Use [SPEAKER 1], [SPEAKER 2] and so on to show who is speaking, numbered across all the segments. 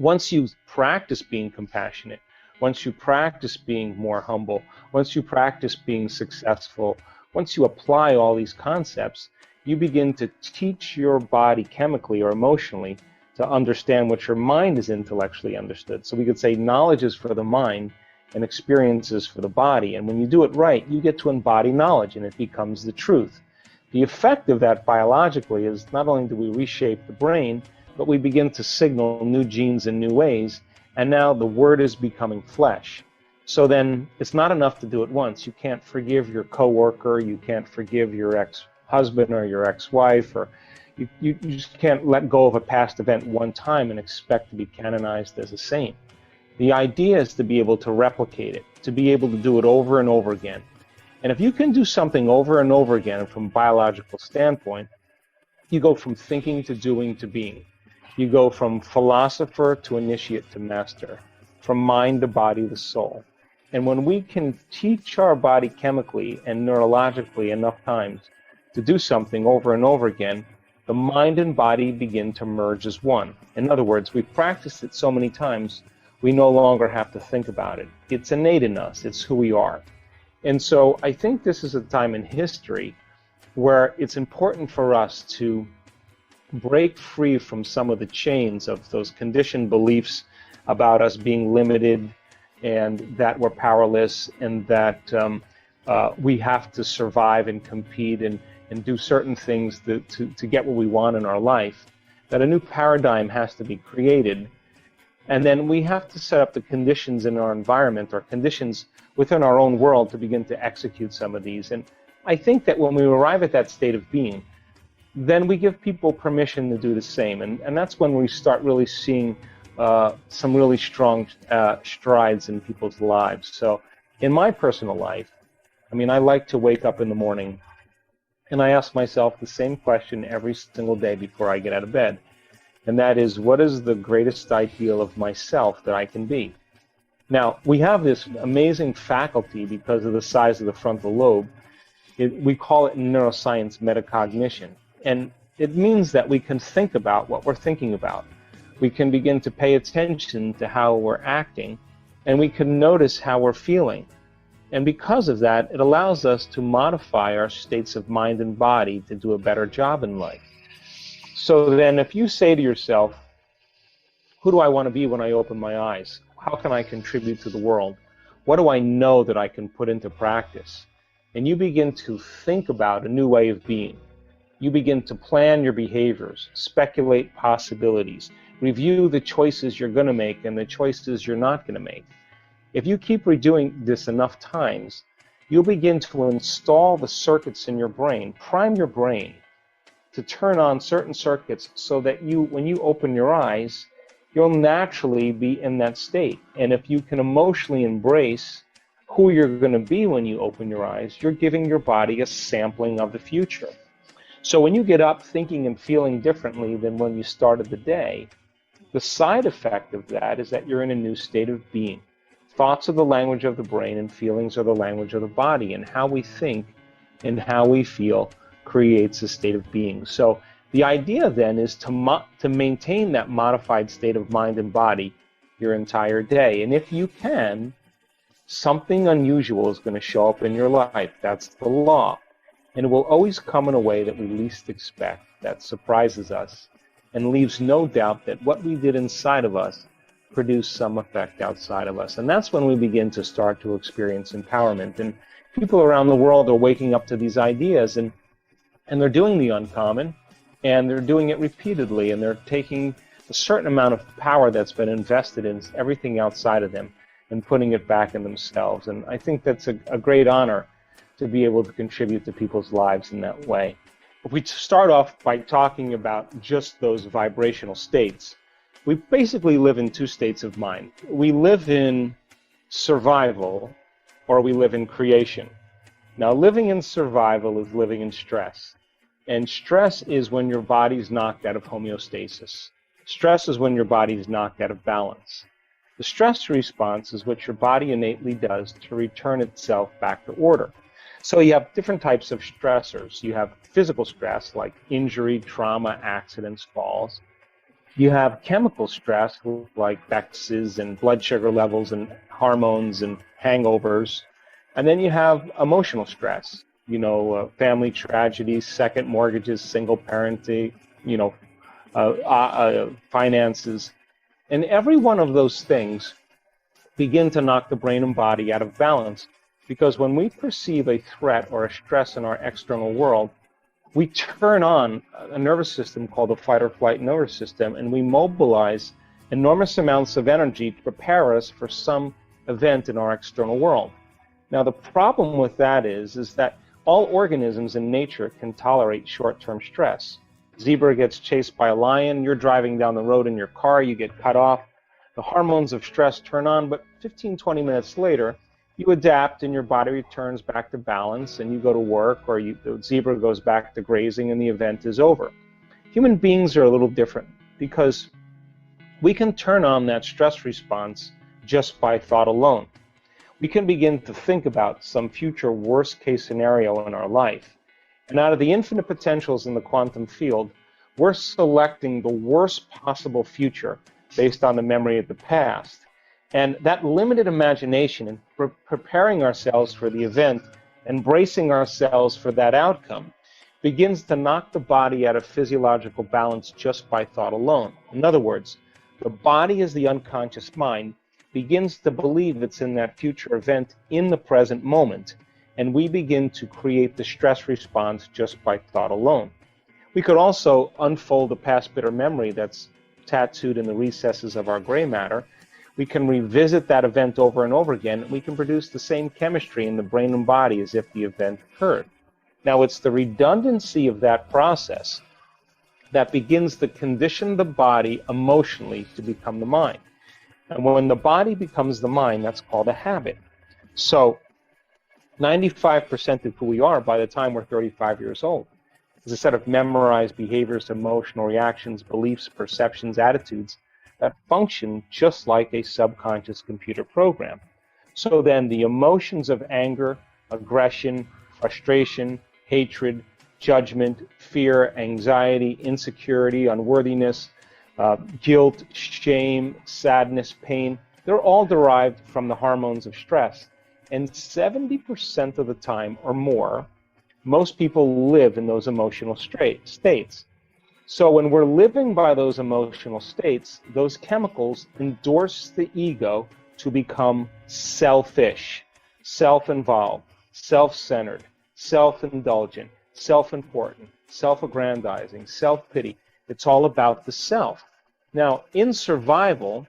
[SPEAKER 1] Once you practice being compassionate, once you practice being more humble, once you practice being successful, once you apply all these concepts, you begin to teach your body chemically or emotionally to understand what your mind is intellectually understood. So we could say knowledge is for the mind and experiences for the body. And when you do it right, you get to embody knowledge and it becomes the truth. The effect of that biologically is not only do we reshape the brain, but we begin to signal new genes in new ways, and now the word is becoming flesh. So then it's not enough to do it once. You can't forgive your coworker, you can't forgive your ex-husband or your ex-wife, or you just can't let go of a past event one time and expect to be canonized as a saint. The idea is to be able to replicate it, to be able to do it over and over again. And if you can do something over and over again from a biological standpoint, you go from thinking to doing to being. You go from philosopher to initiate to master, from mind to body to soul. And when we can teach our body chemically and neurologically enough times to do something over and over again, the mind and body begin to merge as one. In other words, we've practiced it so many times, we no longer have to think about it. It's innate in us. It's who we are. And so I think this is a time in history where it's important for us to break free from some of the chains of those conditioned beliefs about us being limited and that we're powerless and that we have to survive and compete and do certain things to get what we want in our life, that a new paradigm has to be created. And then we have to set up the conditions in our environment or conditions within our own world to begin to execute some of these. And I think that when we arrive at that state of being, then we give people permission to do the same. And that's when we start really seeing some really strong strides in people's lives. So in my personal life, I mean, I like to wake up in the morning and I ask myself the same question every single day before I get out of bed. And that is, what is the greatest ideal of myself that I can be? Now, we have this amazing faculty because of the size of the frontal lobe. We call it in neuroscience metacognition. And it means that we can think about what we're thinking about. We can begin to pay attention to how we're acting, and we can notice how we're feeling. And because of that, it allows us to modify our states of mind and body to do a better job in life. So then if you say to yourself, who do I want to be when I open my eyes? How can I contribute to the world? What do I know that I can put into practice? And you begin to think about a new way of being. You begin to plan your behaviors, speculate possibilities, review the choices you're going to make and the choices you're not going to make. If you keep redoing this enough times, you'll begin to install the circuits in your brain, prime your brain to turn on certain circuits so that when you open your eyes, you'll naturally be in that state. And if you can emotionally embrace who you're going to be when you open your eyes, you're giving your body a sampling of the future. So when you get up thinking and feeling differently than when you started the day, the side effect of that is that you're in a new state of being. Thoughts are the language of the brain and feelings are the language of the body, and how we think and how we feel creates a state of being. So the idea then is to maintain that modified state of mind and body your entire day. And if you can, something unusual is going to show up in your life. That's the law. And it will always come in a way that we least expect, that surprises us, and leaves no doubt that what we did inside of us produced some effect outside of us. And that's when we begin to start to experience empowerment. And people around the world are waking up to these ideas, and they're doing the uncommon, and they're doing it repeatedly, and they're taking a certain amount of power that's been invested in everything outside of them and putting it back in themselves. And I think that's a great honor to be able to contribute to people's lives in that way. If we start off by talking about just those vibrational states, we basically live in two states of mind. We live in survival, or we live in creation. Now, living in survival is living in stress. And stress is when your body's knocked out of homeostasis. Stress is when your body's knocked out of balance. The stress response is what your body innately does to return itself back to order. So you have different types of stressors. You have physical stress like injury, trauma, accidents, falls. You have chemical stress like vexes and blood sugar levels and hormones and hangovers. And then you have emotional stress, family tragedies, second mortgages, single parenting, finances. And every one of those things begin to knock the brain and body out of balance, because when we perceive a threat or a stress in our external world, we turn on a nervous system called the fight or flight nervous system, and we mobilize enormous amounts of energy to prepare us for some event in our external world. Now, the problem with that is that all organisms in nature can tolerate short-term stress. Zebra gets chased by a lion, you're driving down the road in your car, you get cut off, the hormones of stress turn on, but 15, 20 minutes later, you adapt and your body returns back to balance and you go to work, or the zebra goes back to grazing and the event is over. Human beings are a little different because we can turn on that stress response just by thought alone. We can begin to think about some future worst case scenario in our life. And out of the infinite potentials in the quantum field, we're selecting the worst possible future based on the memory of the past. And that limited imagination and preparing ourselves for the event and bracing ourselves for that outcome begins to knock the body out of physiological balance just by thought alone. In other words, the body, as the unconscious mind, begins to believe it's in that future event in the present moment, and we begin to create the stress response just by thought alone. We could also unfold a past bitter memory that's tattooed in the recesses of our gray matter. We can revisit that event over and over again, and we can produce the same chemistry in the brain and body as if the event occurred. Now, it's the redundancy of that process that begins to condition the body emotionally to become the mind. And when the body becomes the mind, that's called a habit. So 95% of who we are by the time we're 35 years old is a set of memorized behaviors, emotional reactions, beliefs, perceptions, attitudes that function just like a subconscious computer program. So then the emotions of anger, aggression, frustration, hatred, judgment, fear, anxiety, insecurity, unworthiness, guilt, shame, sadness, pain, they're all derived from the hormones of stress. And 70% of the time or more, most people live in those emotional states. So when we're living by those emotional states, those chemicals endorse the ego to become selfish, self-involved, self-centered, self-indulgent, self-important, self-aggrandizing, self-pity. It's all about the self. Now, in survival,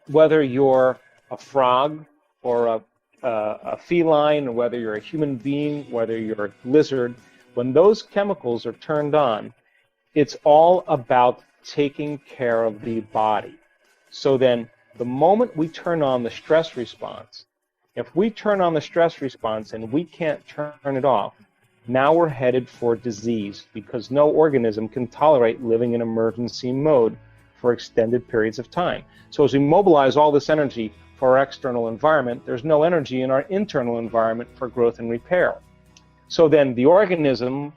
[SPEAKER 1] whether you're a frog or a feline, or whether you're a human being, whether you're a lizard, when those chemicals are turned on, it's all about taking care of the body. So then, the moment we turn on the stress response, if we turn on the stress response and we can't turn it off, now we're headed for disease, because no organism can tolerate living in emergency mode for extended periods of time. So as we mobilize all this energy for our external environment, there's no energy in our internal environment for growth and repair. So then the organism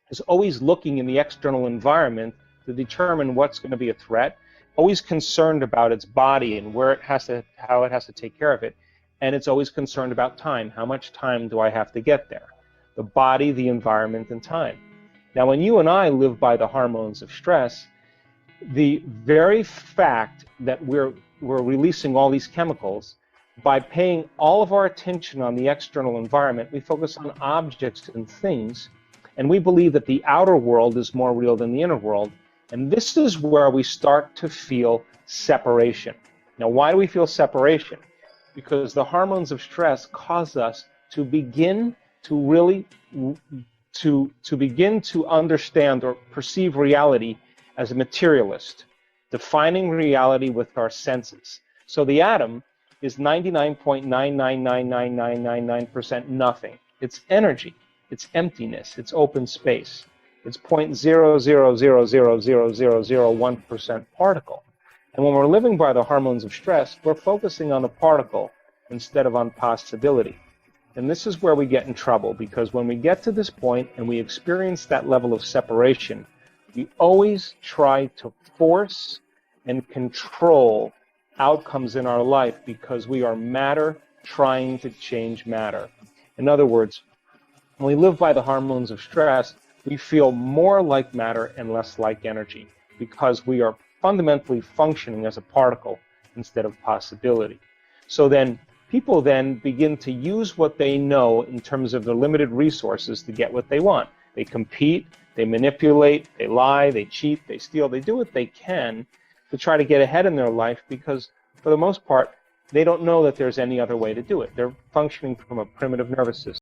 [SPEAKER 1] is always looking in the external environment to determine what's going to be a threat, always concerned about its body and how it has to take care of it, and it's always concerned about time. How much time do I have to get there? The body, the environment, and time. Now, when you and I live by the hormones of stress, the very fact that we're releasing all these chemicals, by paying all of our attention on the external environment, we focus on objects and things, and we believe that the outer world is more real than the inner world. And this is where we start to feel separation. Now, why do we feel separation? Because the hormones of stress cause us to begin to really begin to understand or perceive reality as a materialist, defining reality with our senses. So the atom is 99.9999999% nothing. It's energy. It's emptiness. It's open space. It's 0.0000001% particle. And when we're living by the hormones of stress, we're focusing on the particle instead of on possibility. And this is where we get in trouble, because when we get to this point and we experience that level of separation, We always try to force and control outcomes in our life because we are matter trying to change matter. In other words, when we live by the hormones of stress, we feel more like matter and less like energy because we are fundamentally functioning as a particle instead of possibility. So then people then begin to use what they know in terms of their limited resources to get what they want. They compete, they manipulate, they lie, they cheat, they steal, they do what they can to try to get ahead in their life because for the most part, they don't know that there's any other way to do it. They're functioning from a primitive nervous system.